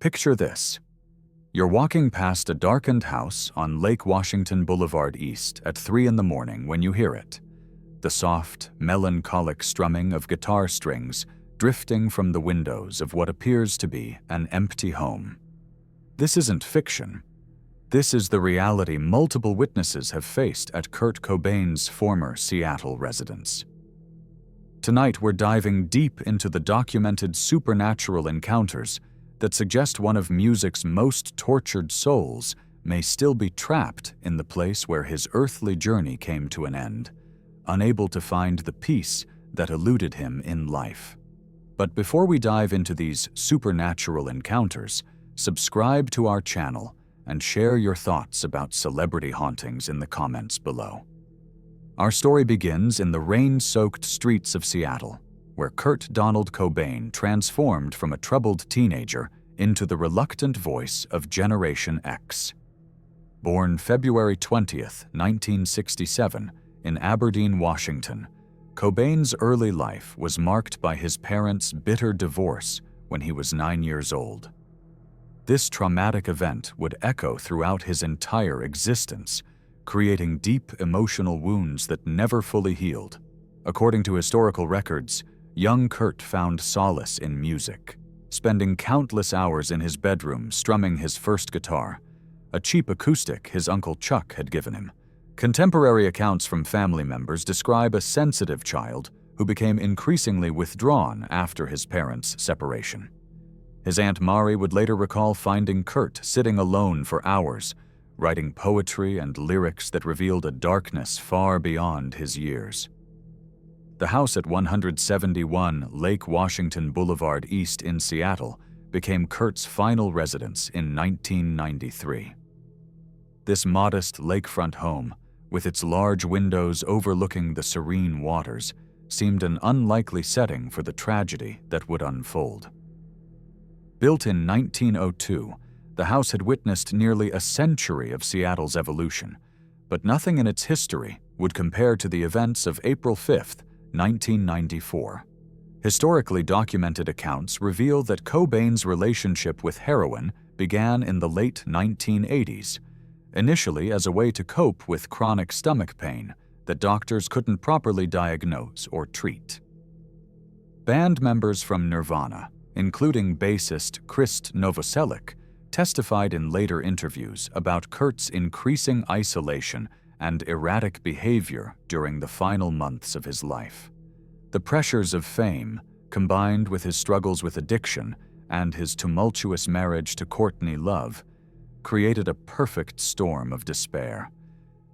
Picture this. You're walking past a darkened house on Lake Washington Boulevard East at 3 in the morning when you hear it. The soft, melancholic strumming of guitar strings drifting from the windows of what appears to be an empty home. This isn't fiction. This is the reality multiple witnesses have faced at Kurt Cobain's former Seattle residence. Tonight we're diving deep into the documented supernatural encounters that suggest one of music's most tortured souls may still be trapped in the place where his earthly journey came to an end, unable to find the peace that eluded him in life. But before we dive into these supernatural encounters, subscribe to our channel and share your thoughts about celebrity hauntings in the comments below. Our story begins in the rain-soaked streets of Seattle, where Kurt Donald Cobain transformed from a troubled teenager into the reluctant voice of Generation X. Born February 20th, 1967, in Aberdeen, Washington, Cobain's early life was marked by his parents' bitter divorce when he was 9 years old. This traumatic event would echo throughout his entire existence, creating deep emotional wounds that never fully healed. According to historical records, young Kurt found solace in music, spending countless hours in his bedroom strumming his first guitar, a cheap acoustic his uncle Chuck had given him. Contemporary accounts from family members describe a sensitive child who became increasingly withdrawn after his parents' separation. His Aunt Mari would later recall finding Kurt sitting alone for hours, writing poetry and lyrics that revealed a darkness far beyond his years. The house at 171 Lake Washington Boulevard East in Seattle became Kurt's final residence in 1993. This modest lakefront home, with its large windows overlooking the serene waters, seemed an unlikely setting for the tragedy that would unfold. Built in 1902, the house had witnessed nearly a century of Seattle's evolution, but nothing in its history would compare to the events of April 5th, 1994. Historically documented accounts reveal that Cobain's relationship with heroin began in the late 1980s, initially as a way to cope with chronic stomach pain that doctors couldn't properly diagnose or treat. Band members from Nirvana, including bassist Krist Novoselic, testified in later interviews about Kurt's increasing isolation and erratic behavior during the final months of his life. The pressures of fame, combined with his struggles with addiction and his tumultuous marriage to Courtney Love, created a perfect storm of despair.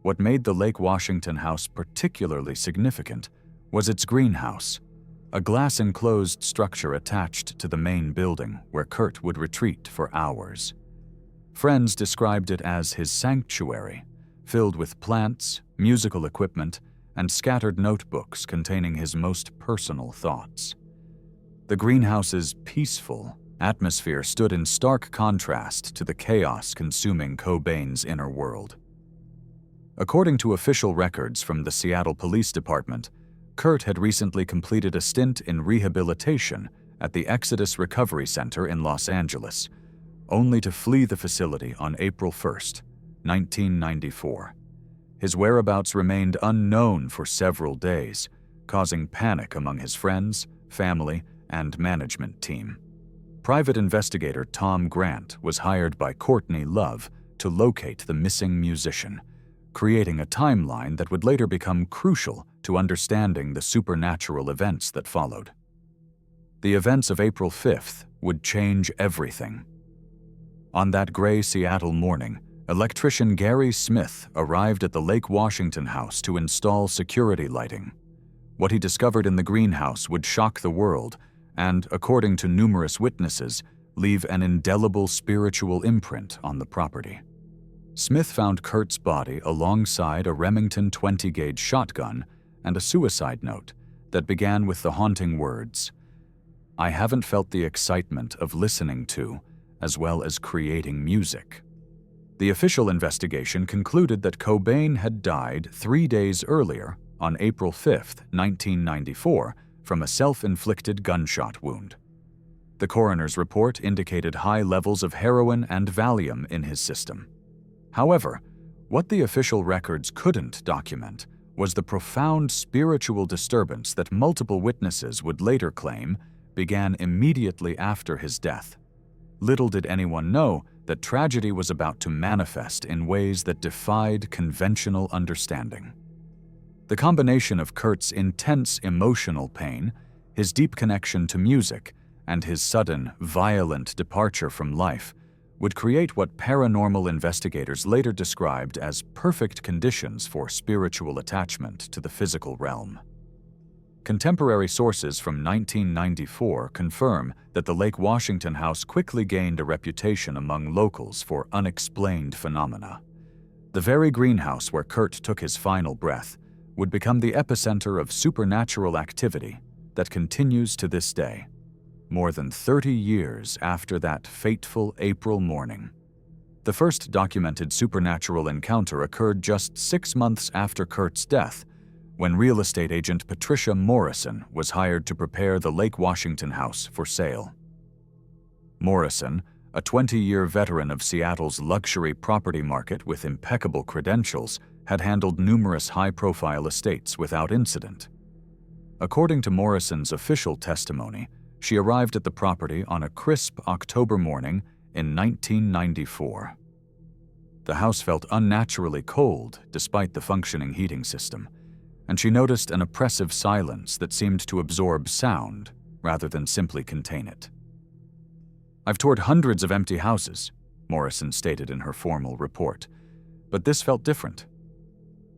What made the Lake Washington house particularly significant was its greenhouse, a glass-enclosed structure attached to the main building where Kurt would retreat for hours. Friends described it as his sanctuary, filled with plants, musical equipment, and scattered notebooks containing his most personal thoughts. The greenhouse's peaceful atmosphere stood in stark contrast to the chaos consuming Cobain's inner world. According to official records from the Seattle Police Department, Kurt had recently completed a stint in rehabilitation at the Exodus Recovery Center in Los Angeles, only to flee the facility on April 1st, 1994. His whereabouts remained unknown for several days, causing panic among his friends, family, and management team. Private investigator Tom Grant was hired by Courtney Love to locate the missing musician, creating a timeline that would later become crucial to understanding the supernatural events that followed. The events of April 5th would change everything. On that gray Seattle morning, electrician Gary Smith arrived at the Lake Washington house to install security lighting. What he discovered in the greenhouse would shock the world and, according to numerous witnesses, leave an indelible spiritual imprint on the property. Smith found Kurt's body alongside a Remington 20-gauge shotgun and a suicide note that began with the haunting words, "I haven't felt the excitement of listening to, as well as creating music." The official investigation concluded that Cobain had died 3 days earlier, on April 5, 1994, from a self-inflicted gunshot wound. The coroner's report indicated high levels of heroin and Valium in his system. However, what the official records couldn't document was the profound spiritual disturbance that multiple witnesses would later claim began immediately after his death. Little did anyone know that tragedy was about to manifest in ways that defied conventional understanding. The combination of Kurt's intense emotional pain, his deep connection to music, and his sudden, violent departure from life would create what paranormal investigators later described as perfect conditions for spiritual attachment to the physical realm. Contemporary sources from 1994 confirm that the Lake Washington house quickly gained a reputation among locals for unexplained phenomena. The very greenhouse where Kurt took his final breath would become the epicenter of supernatural activity that continues to this day, more than 30 years after that fateful April morning. The first documented supernatural encounter occurred just 6 months after Kurt's death, when real estate agent Patricia Morrison was hired to prepare the Lake Washington house for sale. Morrison, a 20-year veteran of Seattle's luxury property market with impeccable credentials, had handled numerous high-profile estates without incident. According to Morrison's official testimony, she arrived at the property on a crisp October morning in 1994. The house felt unnaturally cold despite the functioning heating system, and she noticed an oppressive silence that seemed to absorb sound rather than simply contain it. "I've toured hundreds of empty houses," Morrison stated in her formal report, "but this felt different.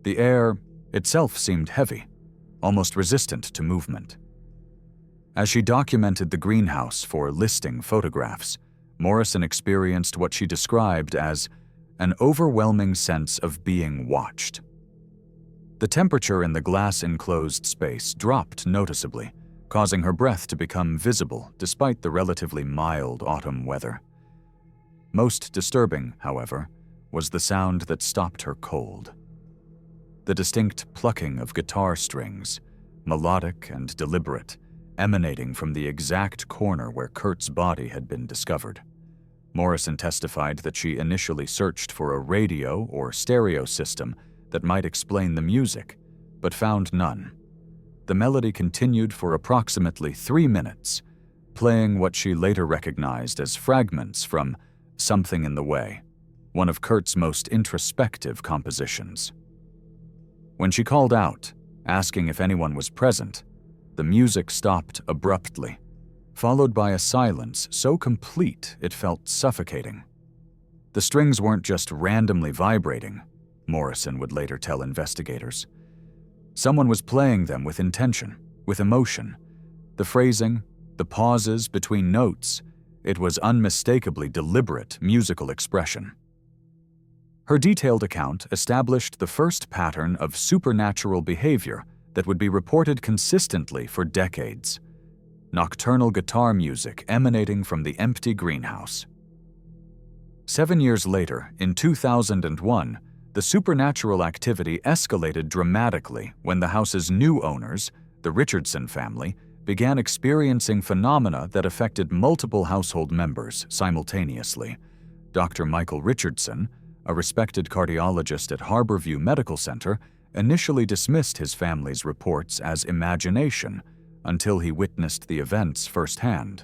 The air itself seemed heavy, almost resistant to movement." As she documented the greenhouse for listing photographs, Morrison experienced what she described as an overwhelming sense of being watched. The temperature in the glass-enclosed space dropped noticeably, causing her breath to become visible despite the relatively mild autumn weather. Most disturbing, however, was the sound that stopped her cold. The distinct plucking of guitar strings, melodic and deliberate, emanating from the exact corner where Kurt's body had been discovered. Morrison testified that she initially searched for a radio or stereo system that might explain the music, but found none. The melody continued for approximately 3 minutes, playing what she later recognized as fragments from Something in the Way, one of Kurt's most introspective compositions. When she called out, asking if anyone was present, the music stopped abruptly, followed by a silence so complete it felt suffocating. The strings weren't just randomly vibrating, Morrison would later tell investigators. Someone was playing them with intention, with emotion. The phrasing, the pauses between notes, it was unmistakably deliberate musical expression. Her detailed account established the first pattern of supernatural behavior that would be reported consistently for decades: nocturnal guitar music emanating from the empty greenhouse. 7 years later, in 2001, the supernatural activity escalated dramatically when the house's new owners, the Richardson family, began experiencing phenomena that affected multiple household members simultaneously. Dr. Michael Richardson, a respected cardiologist at Harborview Medical Center, initially dismissed his family's reports as imagination until he witnessed the events firsthand.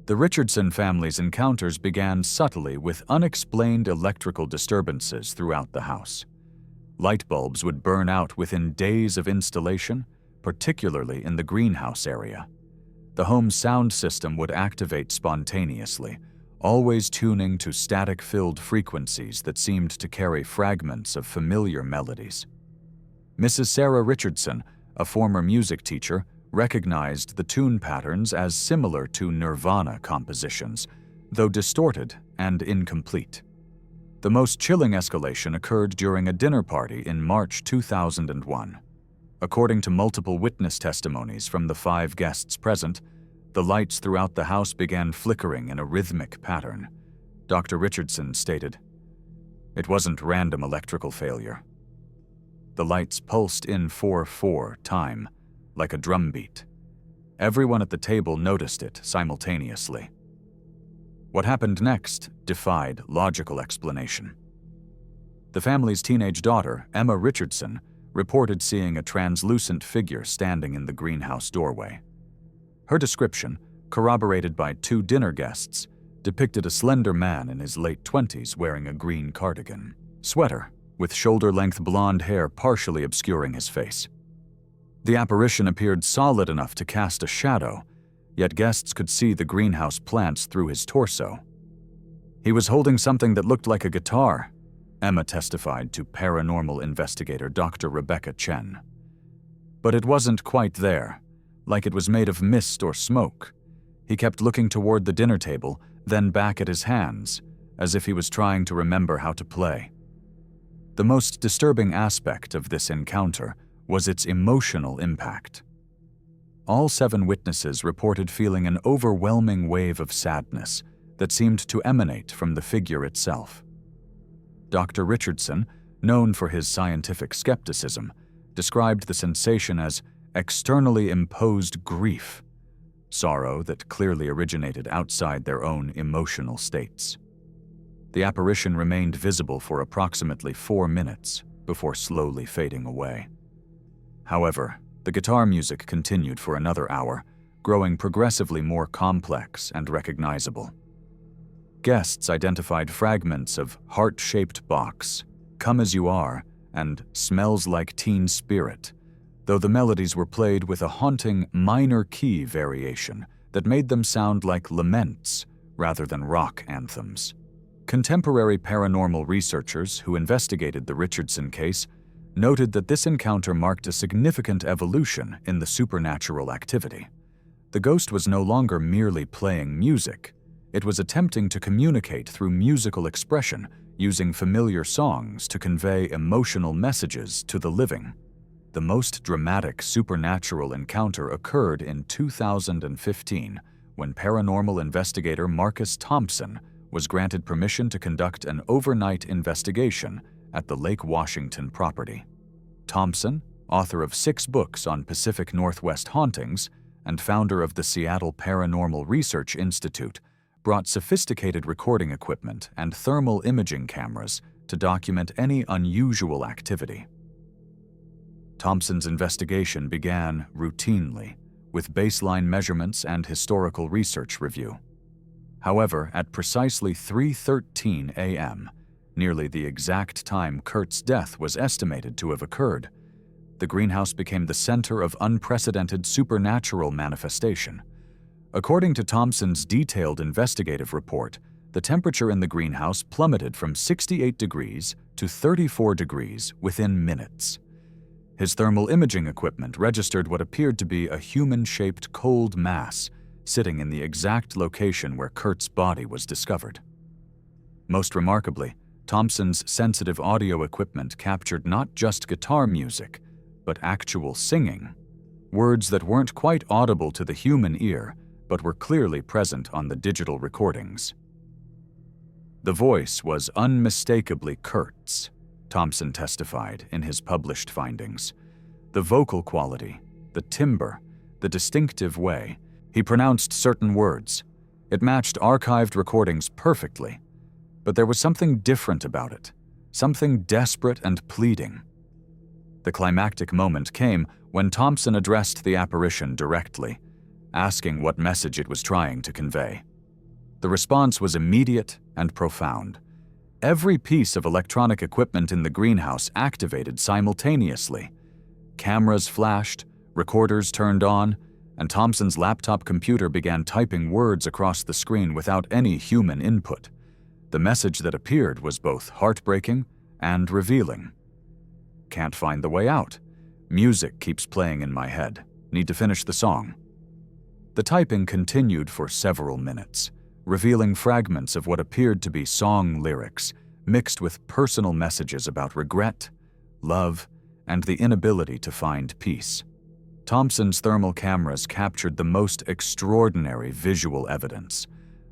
The Richardson family's encounters began subtly with unexplained electrical disturbances throughout the house. Light bulbs would burn out within days of installation, particularly in the greenhouse area. The home's sound system would activate spontaneously, always tuning to static-filled frequencies that seemed to carry fragments of familiar melodies. Mrs. Sarah Richardson, a former music teacher, recognized the tune patterns as similar to Nirvana compositions, though distorted and incomplete. The most chilling escalation occurred during a dinner party in March 2001. According to multiple witness testimonies from the 5 guests present, the lights throughout the house began flickering in a rhythmic pattern. Dr. Richardson stated, "It wasn't random electrical failure. The lights pulsed in 4/4 time, like a drumbeat. Everyone at the table noticed it simultaneously. What happened next defied logical explanation. The family's teenage daughter, Emma Richardson, reported seeing a translucent figure standing in the greenhouse doorway. Her description, corroborated by 2 dinner guests, depicted a slender man in his late 20s wearing a green cardigan, sweater, with shoulder-length blonde hair partially obscuring his face. The apparition appeared solid enough to cast a shadow, yet guests could see the greenhouse plants through his torso. He was holding something that looked like a guitar, Emma testified to paranormal investigator Dr. Rebecca Chen. But it wasn't quite there, like it was made of mist or smoke. He kept looking toward the dinner table, then back at his hands, as if he was trying to remember how to play. The most disturbing aspect of this encounter was its emotional impact. All 7 witnesses reported feeling an overwhelming wave of sadness that seemed to emanate from the figure itself. Dr. Richardson, known for his scientific skepticism, described the sensation as externally imposed grief, sorrow that clearly originated outside their own emotional states. The apparition remained visible for approximately 4 minutes before slowly fading away. However, the guitar music continued for another hour, growing progressively more complex and recognizable. Guests identified fragments of Heart-Shaped Box, Come As You Are, and Smells Like Teen Spirit, though the melodies were played with a haunting minor key variation that made them sound like laments rather than rock anthems. Contemporary paranormal researchers who investigated the Richardson case noted that this encounter marked a significant evolution in the supernatural activity. The ghost was no longer merely playing music. It was attempting to communicate through musical expression, using familiar songs to convey emotional messages to the living. The most dramatic supernatural encounter occurred in 2015, when paranormal investigator Marcus Thompson was granted permission to conduct an overnight investigation at the Lake Washington property. Thompson, author of 6 books on Pacific Northwest hauntings and founder of the Seattle Paranormal Research Institute, brought sophisticated recording equipment and thermal imaging cameras to document any unusual activity. Thompson's investigation began routinely, with baseline measurements and historical research review. However, at precisely 3:13 a.m., nearly the exact time Kurt's death was estimated to have occurred, the greenhouse became the center of unprecedented supernatural manifestation. According to Thompson's detailed investigative report, the temperature in the greenhouse plummeted from 68 degrees to 34 degrees within minutes. His thermal imaging equipment registered what appeared to be a human-shaped cold mass sitting in the exact location where Kurt's body was discovered. Most remarkably, Thompson's sensitive audio equipment captured not just guitar music, but actual singing, words that weren't quite audible to the human ear, but were clearly present on the digital recordings. The voice was unmistakably Kurt's, Thompson testified in his published findings. The vocal quality, the timbre, the distinctive way he pronounced certain words. It matched archived recordings perfectly, but there was something different about it, something desperate and pleading. The climactic moment came when Thompson addressed the apparition directly, asking what message it was trying to convey. The response was immediate and profound. Every piece of electronic equipment in the greenhouse activated simultaneously. Cameras flashed, recorders turned on, and Thompson's laptop computer began typing words across the screen without any human input. The message that appeared was both heartbreaking and revealing. Can't find the way out. Music keeps playing in my head. Need to finish the song. The typing continued for several minutes, revealing fragments of what appeared to be song lyrics, mixed with personal messages about regret, love, and the inability to find peace. Thompson's thermal cameras captured the most extraordinary visual evidence.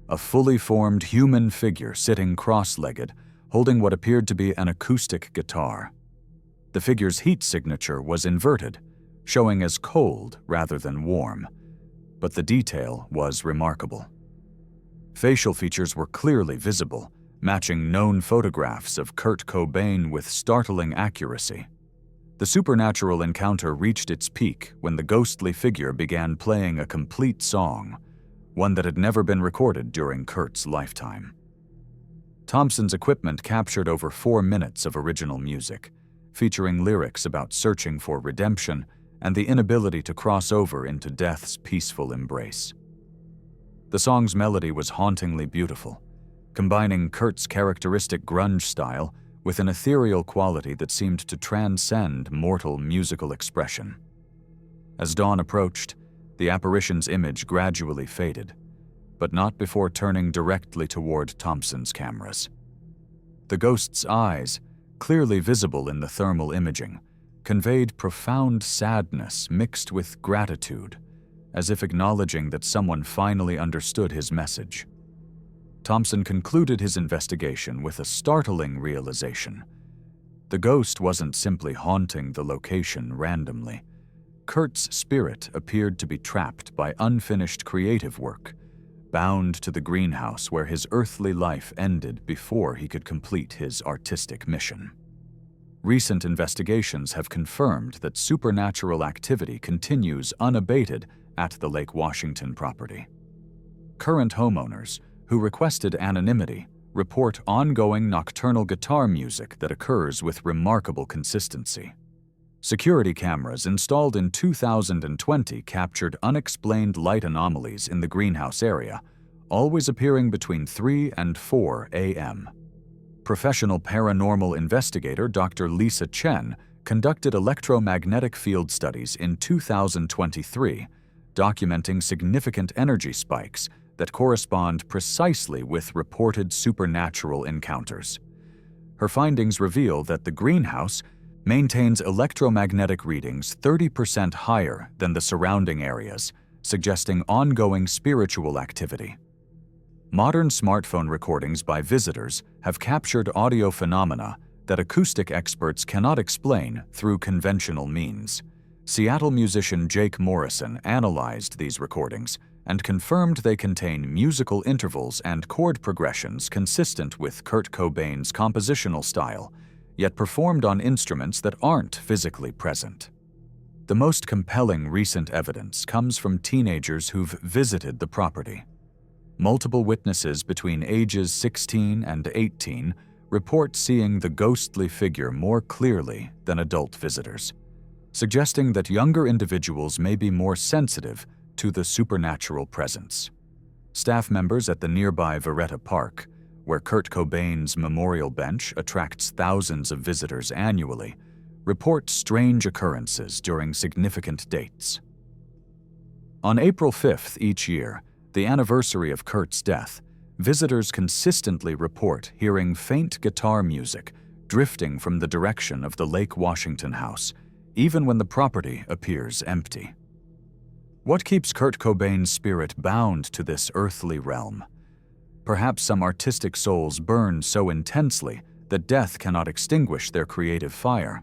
A fully formed human figure sitting cross-legged, holding what appeared to be an acoustic guitar. The figure's heat signature was inverted, showing as cold rather than warm. but the detail was remarkable. Facial features were clearly visible, matching known photographs of Kurt Cobain with startling accuracy. The supernatural encounter reached its peak when the ghostly figure began playing a complete song, one that had never been recorded during Kurt's lifetime. Thompson's equipment captured over 4 minutes of original music, featuring lyrics about searching for redemption and the inability to cross over into death's peaceful embrace. The song's melody was hauntingly beautiful, combining Kurt's characteristic grunge style with an ethereal quality that seemed to transcend mortal musical expression. As dawn approached, the apparition's image gradually faded, but not before turning directly toward Thompson's cameras. The ghost's eyes, clearly visible in the thermal imaging, conveyed profound sadness mixed with gratitude, as if acknowledging that someone finally understood his message. Thompson concluded his investigation with a startling realization. The ghost wasn't simply haunting the location randomly. Kurt's spirit appeared to be trapped by unfinished creative work, bound to the greenhouse where his earthly life ended before he could complete his artistic mission. Recent investigations have confirmed that supernatural activity continues unabated at the Lake Washington property. Current homeowners, who requested anonymity, report ongoing nocturnal guitar music that occurs with remarkable consistency. Security cameras installed in 2020 captured unexplained light anomalies in the greenhouse area, always appearing between 3 and 4 a.m. Professional paranormal investigator Dr. Lisa Chen conducted electromagnetic field studies in 2023, documenting significant energy spikes that correspond precisely with reported supernatural encounters. Her findings reveal that the greenhouse maintains electromagnetic readings 30% higher than the surrounding areas, suggesting ongoing spiritual activity. Modern smartphone recordings by visitors have captured audio phenomena that acoustic experts cannot explain through conventional means. Seattle musician Jake Morrison analyzed these recordings and confirmed they contain musical intervals and chord progressions consistent with Kurt Cobain's compositional style, yet performed on instruments that aren't physically present. The most compelling recent evidence comes from teenagers who've visited the property. Multiple witnesses between ages 16 and 18 report seeing the ghostly figure more clearly than adult visitors, suggesting that younger individuals may be more sensitive to the supernatural presence. Staff members at the nearby Veretta Park, where Kurt Cobain's memorial bench attracts thousands of visitors annually, report strange occurrences during significant dates. On April 5th each year, the anniversary of Kurt's death, visitors consistently report hearing faint guitar music drifting from the direction of the Lake Washington house, even when the property appears empty. What keeps Kurt Cobain's spirit bound to this earthly realm? Perhaps some artistic souls burn so intensely that death cannot extinguish their creative fire.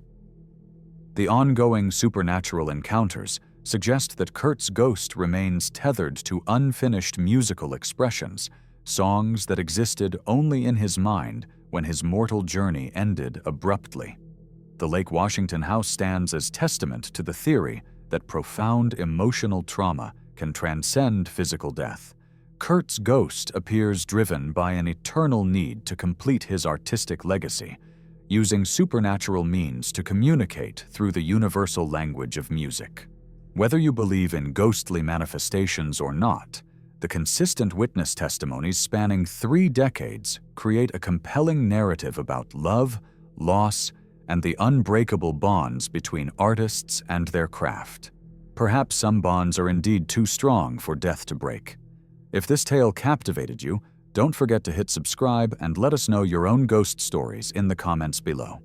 The ongoing supernatural encounters suggest that Kurt's ghost remains tethered to unfinished musical expressions, songs that existed only in his mind when his mortal journey ended abruptly. The Lake Washington house stands as testament to the theory that profound emotional trauma can transcend physical death. Kurt's ghost appears driven by an eternal need to complete his artistic legacy, using supernatural means to communicate through the universal language of music. Whether you believe in ghostly manifestations or not, the consistent witness testimonies spanning 3 decades create a compelling narrative about love, loss, and the unbreakable bonds between artists and their craft. Perhaps some bonds are indeed too strong for death to break. If this tale captivated you, don't forget to hit subscribe and let us know your own ghost stories in the comments below.